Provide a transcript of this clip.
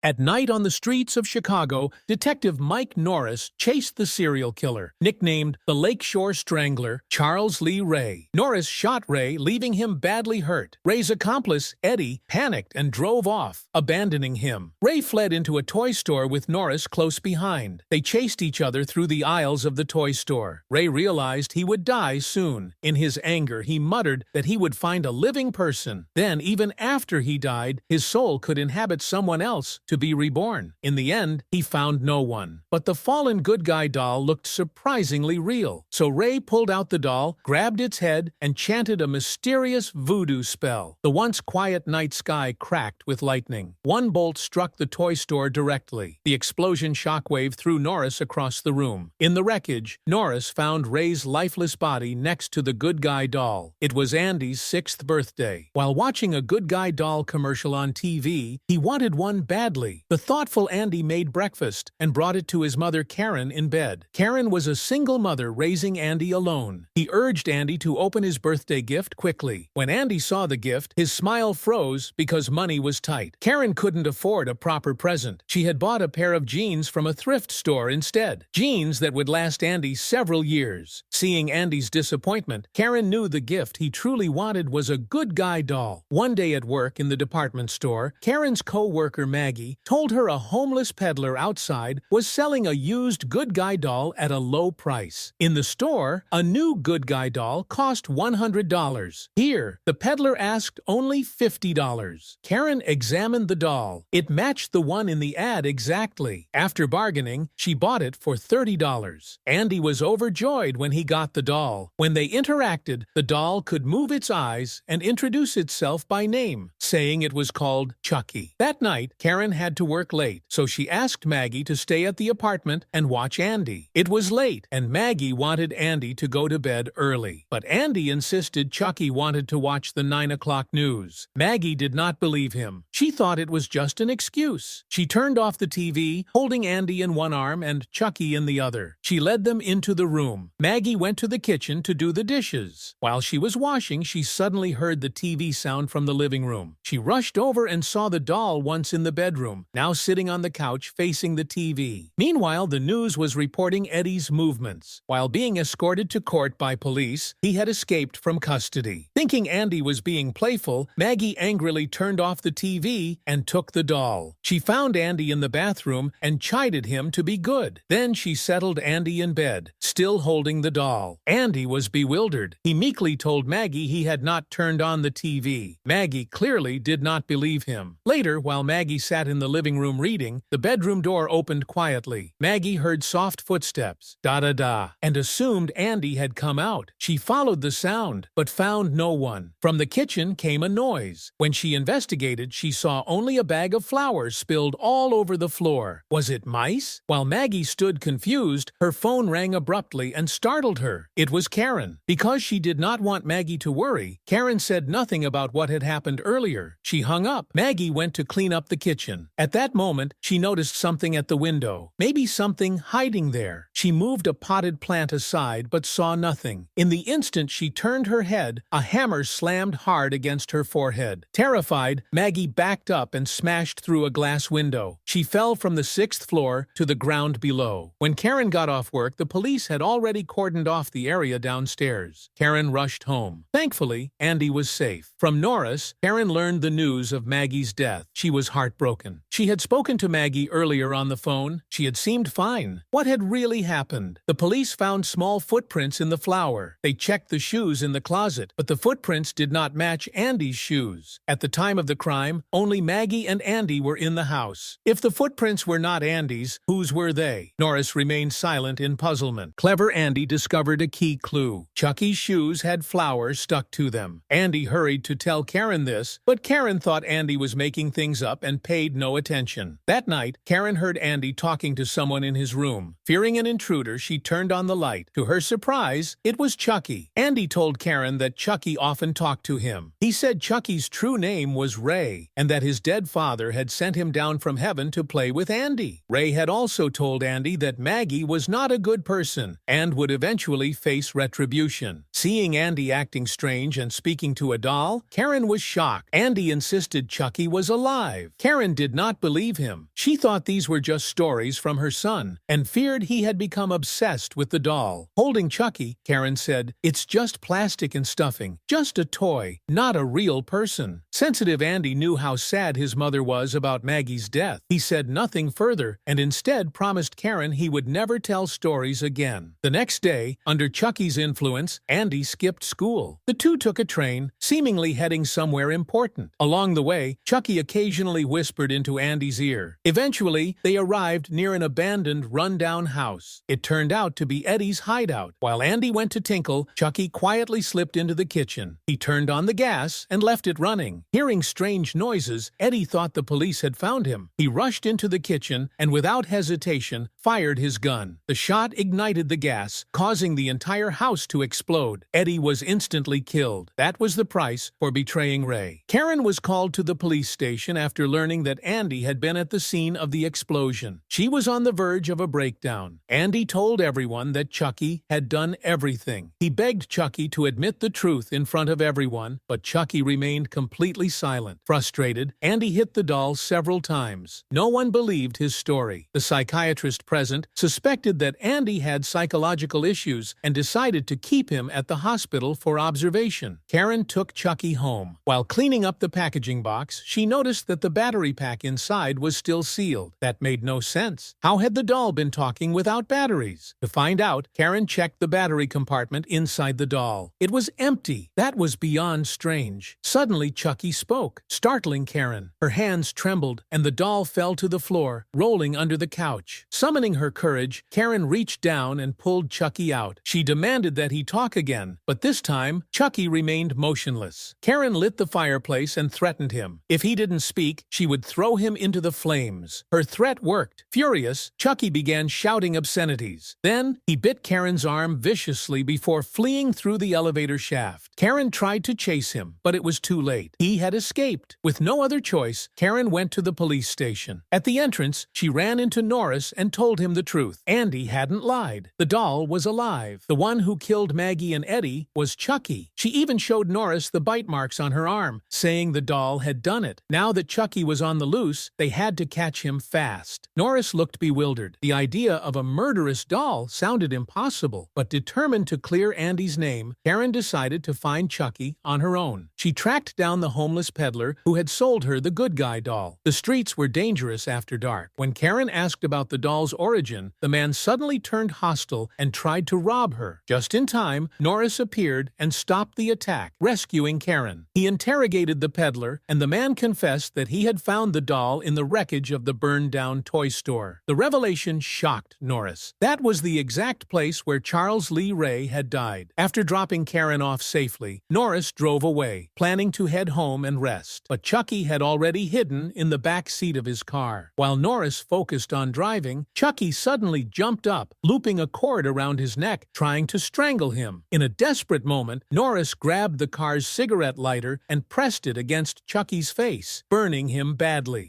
At night on the streets of Chicago, Detective Mike Norris chased the serial killer, nicknamed the Lakeshore Strangler, Charles Lee Ray. Norris shot Ray, leaving him badly hurt. Ray's accomplice, Eddie, panicked and drove off, abandoning him. Ray fled into a toy store with Norris close behind. They chased each other through the aisles of the toy store. Ray realized he would die soon. In his anger, he muttered that he would find a living person. Then, even after he died, his soul could inhabit someone else to be reborn. In the end, he found no one. But the fallen good guy doll looked surprisingly real. So Ray pulled out the doll, grabbed its head, and chanted a mysterious voodoo spell. The once quiet night sky cracked with lightning. One bolt struck the toy store directly. The explosion shockwave threw Norris across the room. In the wreckage, Norris found Ray's lifeless body next to the good guy doll. It was Andy's 6th birthday. While watching a good guy doll commercial on TV, he wanted one badly. The thoughtful Andy made breakfast and brought it to his mother Karen in bed. Karen was a single mother raising Andy alone. He urged Andy to open his birthday gift quickly. When Andy saw the gift, his smile froze because money was tight. Karen couldn't afford a proper present. She had bought a pair of jeans from a thrift store instead. Jeans that would last Andy several years. Seeing Andy's disappointment, Karen knew the gift he truly wanted was a good guy doll. One day at work in the department store, Karen's co-worker Maggie told her a homeless peddler outside was selling a used good guy doll at a low price. In the store, a new good guy doll cost $100. Here, the peddler asked only $50. Karen examined the doll. It matched the one in the ad exactly. After bargaining, she bought it for $30. Andy was overjoyed when he got the doll. When they interacted, the doll could move its eyes and introduce itself by name, saying it was called Chucky. That night, Karen had to work late, so she asked Maggie to stay at the apartment and watch Andy. It was late, and Maggie wanted Andy to go to bed early. But Andy insisted Chucky wanted to watch the 9 o'clock news. Maggie did not believe him. She thought it was just an excuse. She turned off the TV, holding Andy in one arm and Chucky in the other. She led them into the room. Maggie went to the kitchen to do the dishes. While she was washing, she suddenly heard the TV sound from the living room. She rushed over and saw the doll once in the bedroom, now sitting on the couch facing the TV. Meanwhile, the news was reporting Eddie's movements. While being escorted to court by police, he had escaped from custody. Thinking Andy was being playful, Maggie angrily turned off the TV and took the doll. She found Andy in the bathroom and chided him to be good. Then she settled Andy in bed, still holding the doll. Andy was bewildered. He meekly told Maggie he had not turned on the TV. Maggie clearly did not believe him. Later, while Maggie sat in the living room reading, the bedroom door opened quietly. Maggie heard soft footsteps, da-da-da, and assumed Andy had come out. She followed the sound, but found no one. From the kitchen came a noise. When she investigated, she saw only a bag of flowers spilled all over the floor. Was it mice? While Maggie stood confused, her phone rang abruptly and startled her. It was Karen. Because she did not want Maggie to worry, Karen said nothing about what had happened earlier. She hung up. Maggie went to clean up the kitchen. At that moment, she noticed something at the window. Maybe something hiding there. She moved a potted plant aside but saw nothing. In the instant she turned her head, a hammer slammed hard against her forehead. Terrified, Maggie backed up and smashed through a glass window. She fell from the 6th floor to the ground below. When Karen got off work, the police had already cordoned off the area downstairs. Karen rushed home. Thankfully, Andy was safe. From Norris, Karen learned the news of Maggie's death. She was heartbroken. She had spoken to Maggie earlier on the phone. She had seemed fine. What had really happened? The police found small footprints in the flour. They checked the shoes in the closet, but the footprints did not match Andy's shoes. At the time of the crime, only Maggie and Andy were in the house. If the footprints were not Andy's, whose were they? Norris remained silent in puzzlement. Clever Andy discovered a key clue. Chucky's shoes had flour stuck to them. Andy hurried to tell Karen this, but Karen thought Andy was making things up and paid no attention. That night, Karen heard Andy talking to someone in his room. Fearing an intruder, she turned on the light. To her surprise, it was Chucky. Andy told Karen that Chucky often talked to him. He said Chucky's true name was Ray, and that his dead father had sent him down from heaven to play with Andy. Ray had also told Andy that Maggie was not a good person and would eventually face retribution. Seeing Andy acting strange and speaking to a doll, Karen was shocked. Andy insisted Chucky was alive. Karen did not believe him. She thought these were just stories from her son and feared he had become obsessed with the doll. Holding Chucky, Karen said, "It's just plastic and stuffing, just a toy, not a real person." Sensitive Andy knew how sad his mother was about Maggie's death. He said nothing further and instead promised Karen he would never tell stories again. The next day, under Chucky's influence, Andy skipped school. The two took a train, seemingly heading somewhere important. Along the way, Chucky occasionally whispered into Andy's ear. Eventually, they arrived near an abandoned, run-down house. It turned out to be Eddie's hideout. While Andy went to tinkle, Chucky quietly slipped into the kitchen. He turned on the gas and left it running. Hearing strange noises, Eddie thought the police had found him. He rushed into the kitchen and without hesitation fired his gun. The shot ignited the gas, causing the entire house to explode. Eddie was instantly killed. That was the price for betraying Ray. Karen was called to the police station after learning that Andy had been at the scene of the explosion. She was on the verge of a breakdown. Andy told everyone that Chucky had done everything. He begged Chucky to admit the truth in front of everyone, but Chucky remained completely silent. Frustrated, Andy hit the doll several times. No one believed his story. The psychiatrist present suspected that Andy had psychological issues and decided to keep him at the hospital for observation. Karen took Chucky home. While cleaning up the packaging box, she noticed that the battery pack inside was still sealed. That made no sense. How had the doll been talking without batteries? To find out, Karen checked the battery compartment inside the doll. It was empty. That was beyond strange. Suddenly, Chucky spoke, startling Karen. Her hands trembled, and the doll fell to the floor, rolling under the couch. Summoning her courage, Karen reached down and pulled Chucky out. She demanded that he talk again, but this time, Chucky remained motionless. Karen lit the fireplace and threatened him. If he didn't speak, she would throw him into the flames. Her threat worked. Furious, Chucky began shouting obscenities. Then, he bit Karen's arm viciously before fleeing through the elevator shaft. Karen tried to chase him, but it was too late. He had escaped. With no other choice, Karen went to the police station. At the entrance, she ran into Norris and told him the truth. Andy hadn't lied. The doll was alive. The one who killed Maggie and Eddie was Chucky. She even showed Norris the bite marks on her arm, saying the doll had done it. Now that Chucky was on the loose, they had to catch him fast. Norris looked bewildered. The idea of a murderous doll sounded impossible, but determined to clear Andy's name, Karen decided to find Chucky on her own. She tracked down the homeless peddler who had sold her the good guy doll. The streets were dangerous after dark. When Karen asked about the doll's origin, the man suddenly turned hostile and tried to rob her. Just in time, Norris appeared and stopped the attack, rescuing Karen. He interrogated the peddler, and the man confessed that he had found the doll in the wreckage of the burned-down toy store. The revelation shocked Norris. That was the exact place where Charles Lee Ray had died. After dropping Karen off safely, Norris drove away, planning to head home and rest. But Chucky had already hidden in the back seat of his car. While Norris focused on driving, Chucky suddenly jumped up, looping a cord around his neck, trying to strangle him. In a desperate moment, Norris grabbed the car's cigarette lighter and pressed it against Chucky's face, burning him badly.